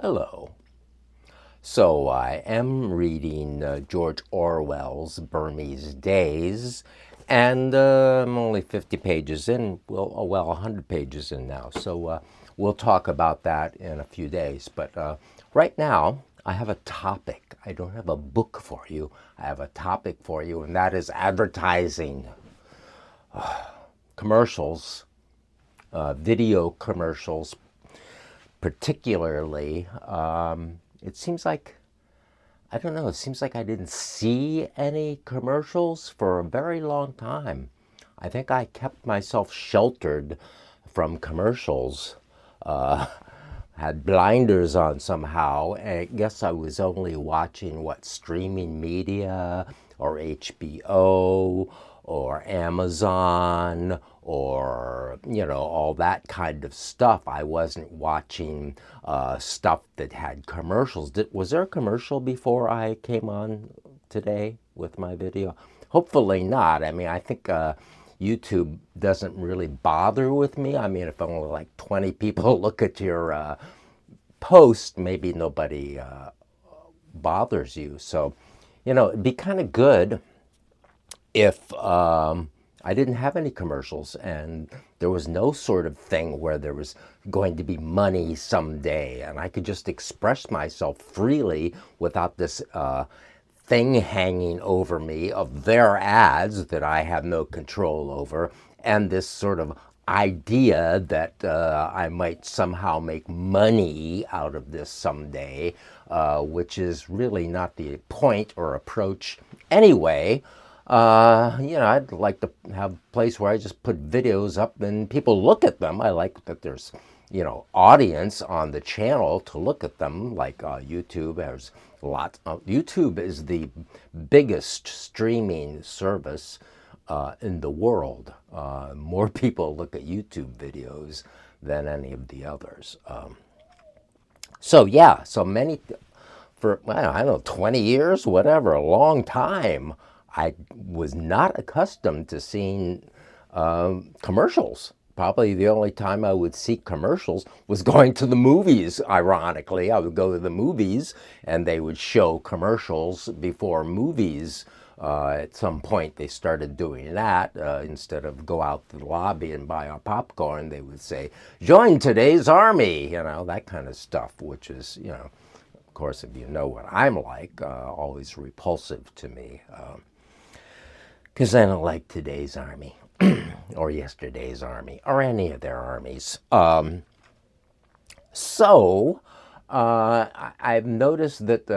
Hello. So I am reading George Orwell's Burmese Days, and I'm only 50 pages in, well, 100 pages in now. So we'll talk about that in a few days. But right now, I have a topic. I don't have a book for you. I have a topic for you, and that is advertising. Commercials, video commercials, particularly. It seems like, I don't know, it seems like I didn't see any commercials for a very long time. I think I kept myself sheltered from commercials, had blinders on somehow, and I guess I was only watching streaming media or HBO or Amazon or, all that kind of stuff. I wasn't watching stuff that had commercials. Was there a commercial before I came on today with my video? Hopefully not. I mean, I think YouTube doesn't really bother with me. I mean, if only like 20 people look at your post, maybe nobody bothers you. So, it'd be kind of good if I didn't have any commercials and there was no sort of thing where there was going to be money someday and I could just express myself freely without this thing hanging over me of their ads that I have no control over, and this sort of idea that I might somehow make money out of this someday, which is really not the point or approach anyway. I'd like to have a place where I just put videos up and people look at them. I like that there's, audience on the channel to look at them, like YouTube. There's lots of, YouTube is the biggest streaming service in the world. More people look at YouTube videos than any of the others. So many, for, well, I don't know, 20 years, whatever, a long time, I was not accustomed to seeing commercials. Probably the only time I would see commercials was going to the movies, ironically. I would go to the movies and they would show commercials before movies. At some point they started doing that. Instead of go out to the lobby and buy a popcorn, they would say, "Join today's army," that kind of stuff, which is, of course, if you know what I'm like, always repulsive to me. Because I don't like today's army or yesterday's army or any of their armies. I've noticed that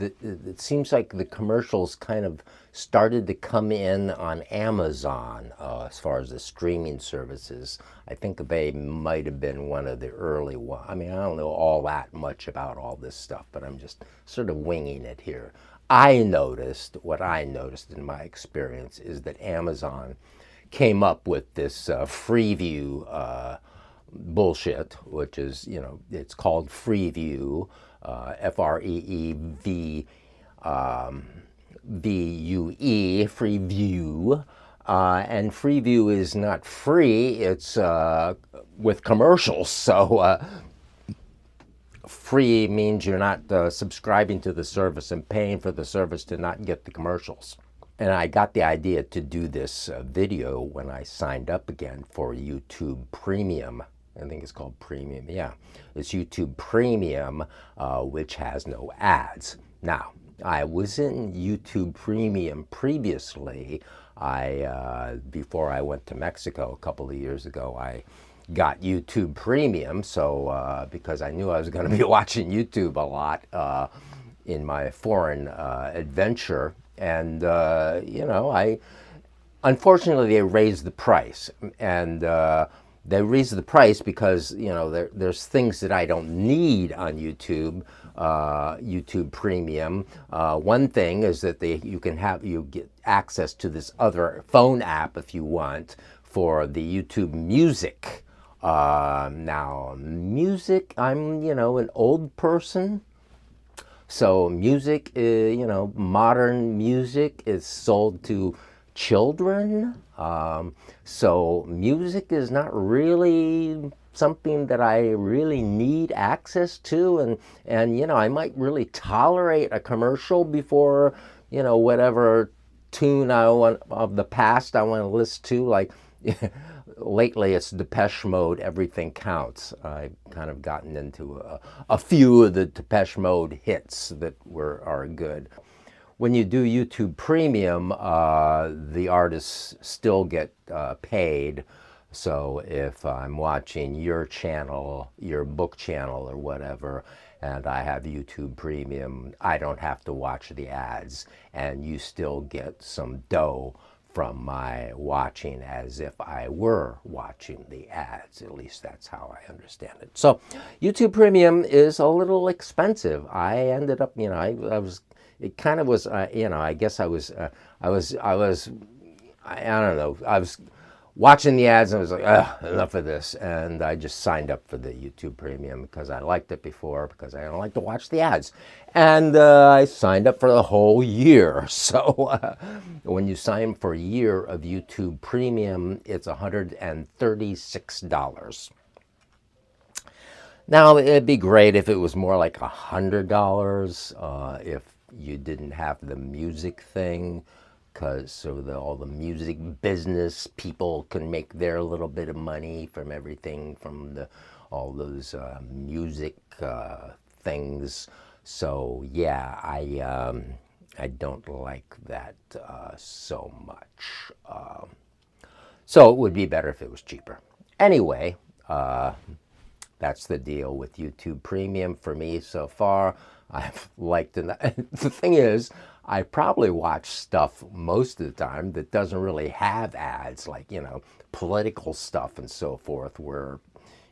it seems like the commercials kind of started to come in on Amazon as far as the streaming services. I think they might have been one of the early ones. I mean, I don't know all that much about all this stuff, but I'm just sort of winging it here. What I noticed in my experience is that Amazon came up with this Freeview bullshit, which is, it's called Freeview, Freevue, Freeview, and Freeview is not free, it's with commercials, so free means you're not subscribing to the service and paying for the service to not get the commercials. And I got the idea to do this video when I signed up again for YouTube Premium. I think it's called Premium. Yeah, it's YouTube Premium, which has no ads. Now, I was in YouTube Premium previously. Before I went to Mexico a couple of years ago, I got YouTube Premium, so because I knew I was going to be watching YouTube a lot in my foreign adventure, and unfortunately they raised the price, and they raised the price because there's things that I don't need on YouTube. YouTube Premium. One thing is that you get access to this other phone app if you want for the YouTube Music. Now, music, I'm, an old person, so music, modern music is sold to children, so music is not really something that I really need access to, and I might really tolerate a commercial before, whatever tune I want of the past I want to listen to. Like lately it's Depeche Mode, Everything Counts. I've kind of gotten into a few of the Depeche Mode hits that are good. When you do YouTube Premium, the artists still get paid. So if I'm watching your channel, your book channel or whatever, and I have YouTube Premium, I don't have to watch the ads, and you still get some dough from my watching as if I were watching the ads. At least that's how I understand it. So YouTube Premium is a little expensive. I ended up, I was, it kind of was, I guess I don't know, I was watching the ads and I was like, enough of this. And I just signed up for the YouTube Premium because I liked it before, because I don't like to watch the ads. And I signed up for the whole year. So when you sign for a year of YouTube Premium, it's $136. Now, it'd be great if it was more like $100, if you didn't have the music thing, because all the music business people can make their little bit of money from everything, from all those music things. So yeah, I don't like that so much. So it would be better if it was cheaper. Anyway, that's the deal with YouTube Premium for me so far. I've liked it. The thing is, I probably watch stuff most of the time that doesn't really have ads, like, political stuff and so forth, where,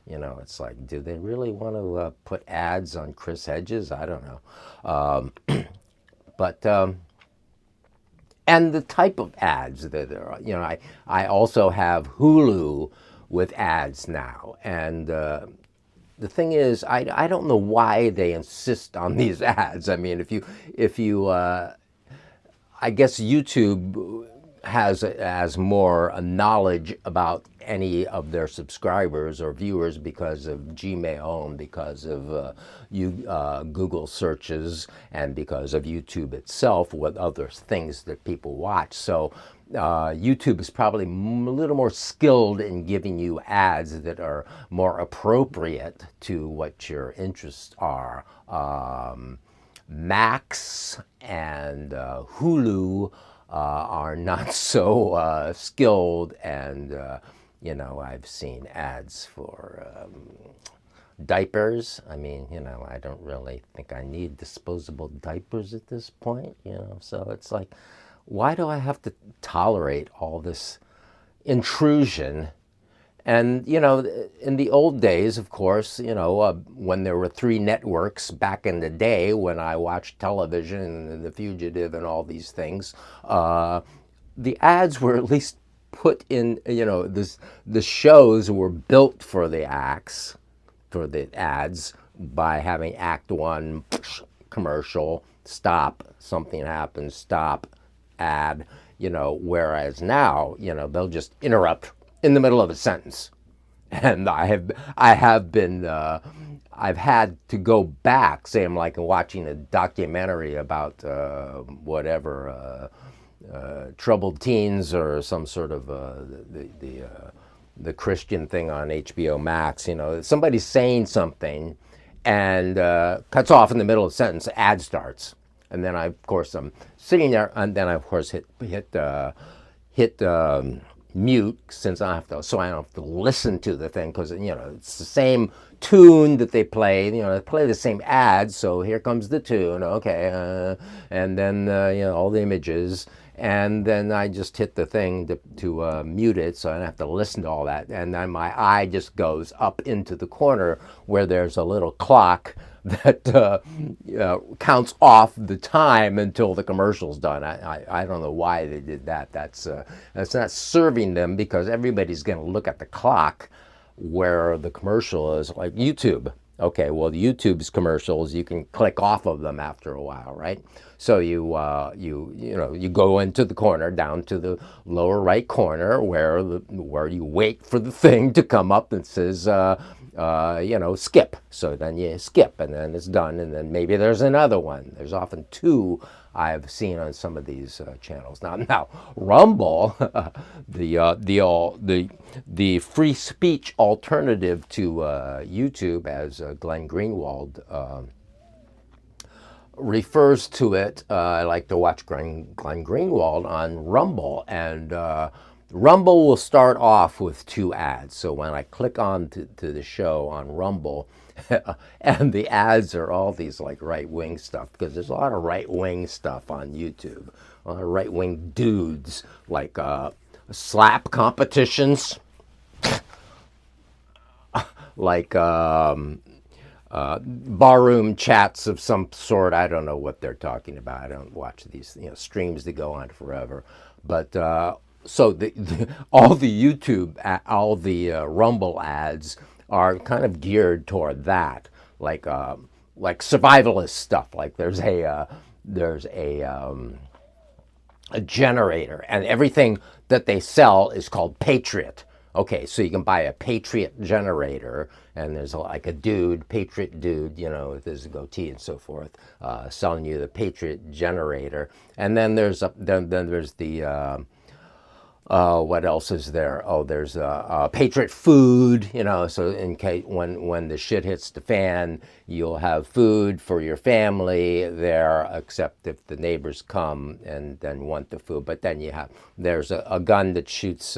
it's like, do they really want to put ads on Chris Hedges? I don't know. And the type of ads that are, I also have Hulu with ads now. And the thing is, I don't know why they insist on these ads. I mean, if you I guess YouTube has more knowledge about any of their subscribers or viewers because of Gmail and because of Google searches and because of YouTube itself with other things that people watch. So YouTube is probably a little more skilled in giving you ads that are more appropriate to what your interests are. Max and Hulu are not so skilled, and I've seen ads for diapers. I mean, I don't really think I need disposable diapers at this point, so it's like, why do I have to tolerate all this intrusion? And, in the old days, of course, when there were 3 networks back in the day when I watched television and The Fugitive and all these things, the ads were at least put in, the shows were built for the ads by having Act 1, commercial, stop, something happens, stop, ad, whereas now, they'll just interrupt in the middle of a sentence. And I've had to go back, say I'm like watching a documentary about troubled teens or some sort of the Christian thing on HBO Max. Somebody's saying something and cuts off in the middle of a sentence, ad starts. And then I'm sitting there, and then I of course hit mute, since I don't have to listen to the thing, because it's the same tune that they play. They play the same ads, so here comes the tune, okay, and then all the images, and then I just hit the thing to mute it, so I don't have to listen to all that, and then my eye just goes up into the corner where there's a little clock that counts off the time until the commercial's done. I don't know why they did that. That's not serving them, because everybody's going to look at the clock where the commercial is, like YouTube. Okay, well, YouTube's commercials, you can click off of them after a while, right? So you go into the corner, down to the lower right corner, where you wait for the thing to come up that says skip. So then you skip, and then it's done, and then maybe there's another one. There's often two I've seen on some of these channels. Now, Rumble, the free speech alternative to YouTube, as Glenn Greenwald refers to it. I like to watch Glenn Greenwald on Rumble, and Rumble will start off with two ads. So when I click on to the show on Rumble, and the ads are all these like right-wing stuff, because there's a lot of right-wing stuff on YouTube. A lot of right-wing dudes, like slap competitions, like barroom chats of some sort. I don't know what they're talking about. I don't watch these streams that go on forever. But so all the YouTube, all the Rumble ads are kind of geared toward that, like survivalist stuff. Like there's a generator, and everything that they sell is called Patriot. Okay, so you can buy a Patriot generator, and there's like a dude, Patriot dude, with his goatee and so forth, selling you the Patriot generator. And then there's the what else is there? Oh, there's Patriot food, so in case when the shit hits the fan, you'll have food for your family there, except if the neighbors come and then want the food. But then there's a gun that shoots,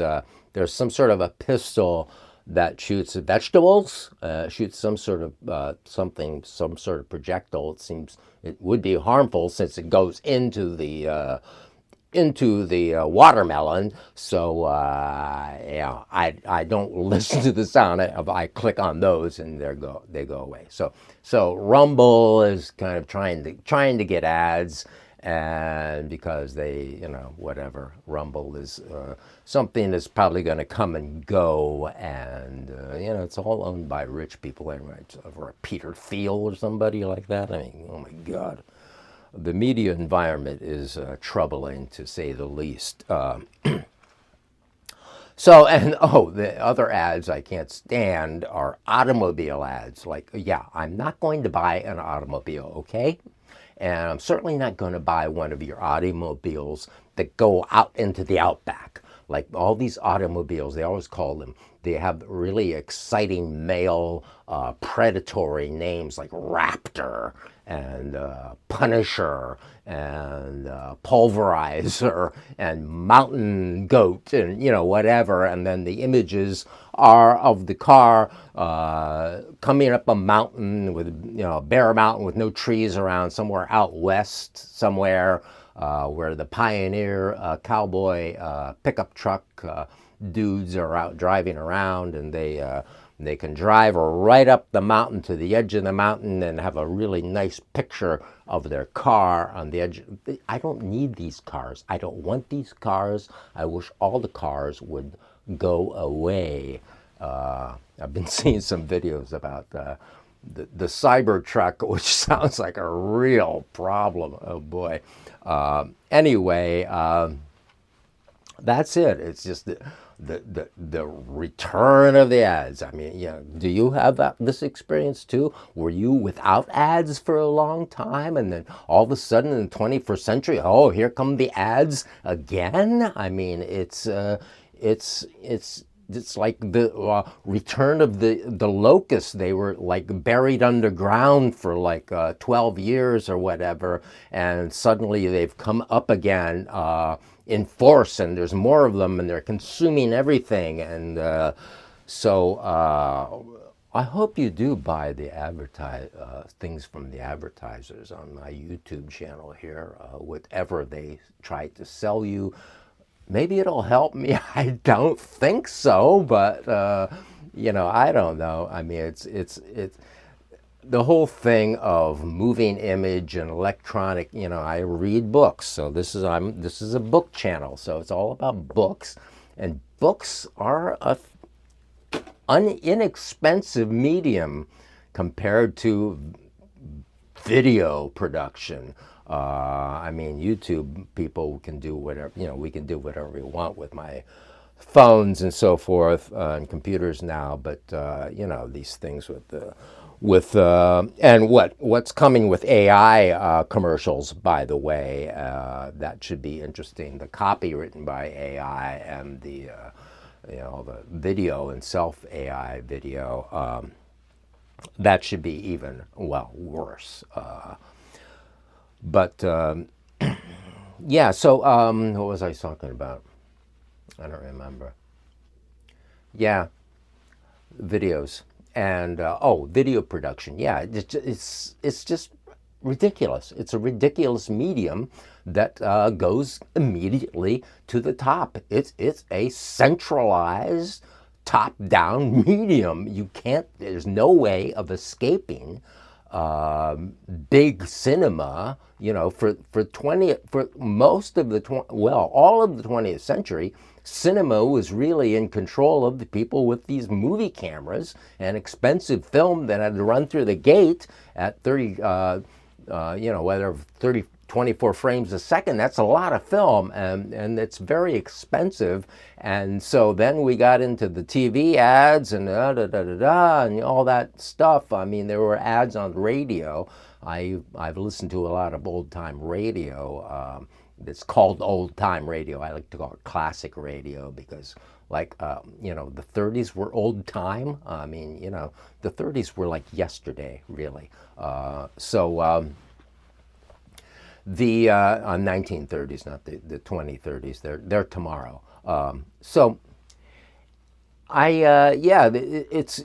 there's some sort of a pistol that shoots vegetables, shoots some sort of some sort of projectile. It seems it would be harmful since it goes into the watermelon. So I don't listen to the sound. I click on those, and they go away. So Rumble is kind of trying to get ads, and because they whatever, Rumble is something that's probably going to come and go, and it's all owned by rich people anyway, or Peter Thiel or somebody like that. I mean, oh my God. The media environment is troubling, to say the least. The other ads I can't stand are automobile ads. Like, yeah, I'm not going to buy an automobile, okay? And I'm certainly not going to buy one of your automobiles that go out into the outback. Like all these automobiles, they always call them, they have really exciting male predatory names like Raptor and Punisher and Pulverizer and Mountain Goat and whatever. And then the images are of the car coming up a mountain with bare mountain with no trees around, somewhere out west, somewhere where the Pioneer cowboy pickup truck dudes are out driving around, and they can drive right up the mountain to the edge of the mountain and have a really nice picture of their car on the edge. I don't need these cars. I don't want these cars. I wish all the cars would go away. I've been seeing some videos about the Cybertruck, which sounds like a real problem. Oh boy. Anyway, that's it. It's just the return of the ads. I mean, do you have this experience too? Were you without ads for a long time, and then all of a sudden in the 21st century, oh, here come the ads again? I mean, it's like the return of the locusts. They were like buried underground for like 12 years or whatever, and suddenly they've come up again in force, and there's more of them, and they're consuming everything. And so I hope you do buy the things from the advertisers on my YouTube channel here, whatever they try to sell you. Maybe it'll help me. I don't think so, but I don't know. I mean, it's the whole thing of moving image and electronic. I read books, so this is a book channel, so it's all about books, and books are a inexpensive medium compared to video production. I mean, YouTube people can do whatever, we can do whatever we want with my phones and so forth, and computers now, but these things and what's coming with AI commercials, by the way, that should be interesting. The copy written by AI and the video and self AI video, that should be even worse. But yeah, so what was I talking about? I don't remember. Yeah, videos and video production. Yeah, it's just ridiculous. It's a ridiculous medium that goes immediately to the top. It's a centralized top-down medium. You can't. There's no way of escaping big cinema. For most of all of the 20th century, cinema was really in control of the people with these movie cameras and expensive film that had to run through the gate at 24 frames a second. That's a lot of film, and it's very expensive. And so then we got into the TV ads and and all that stuff. I mean, there were ads on radio. I've listened to a lot of old time radio. It's called old time radio. I like to call it classic radio because, the 30s were old time. I mean, the 30s were like yesterday, really. The 1930s, not the 2030s. They're tomorrow.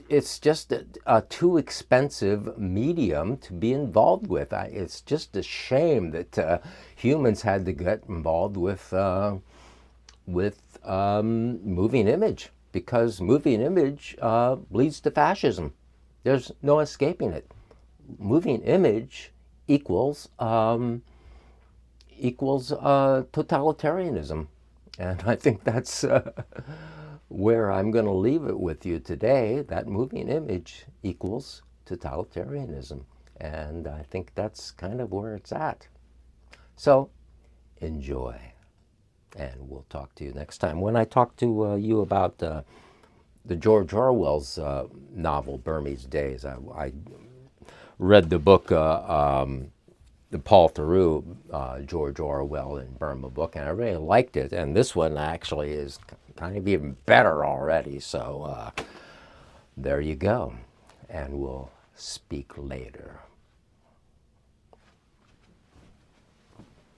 It's just a too expensive medium to be involved with. It's just a shame that humans had to get involved with moving image, because moving image leads to fascism. There's no escaping it. Moving image equals totalitarianism, and I think that's where I'm going to leave it with you today. That moving image equals totalitarianism, and I think that's kind of where it's at. So enjoy, and we'll talk to you next time when I talk to you about the George Orwell's novel Burmese Days. I read the book, the Paul Theroux, George Orwell in Burma book, and I really liked it. And this one actually is kind of even better already. So there you go. And we'll speak later.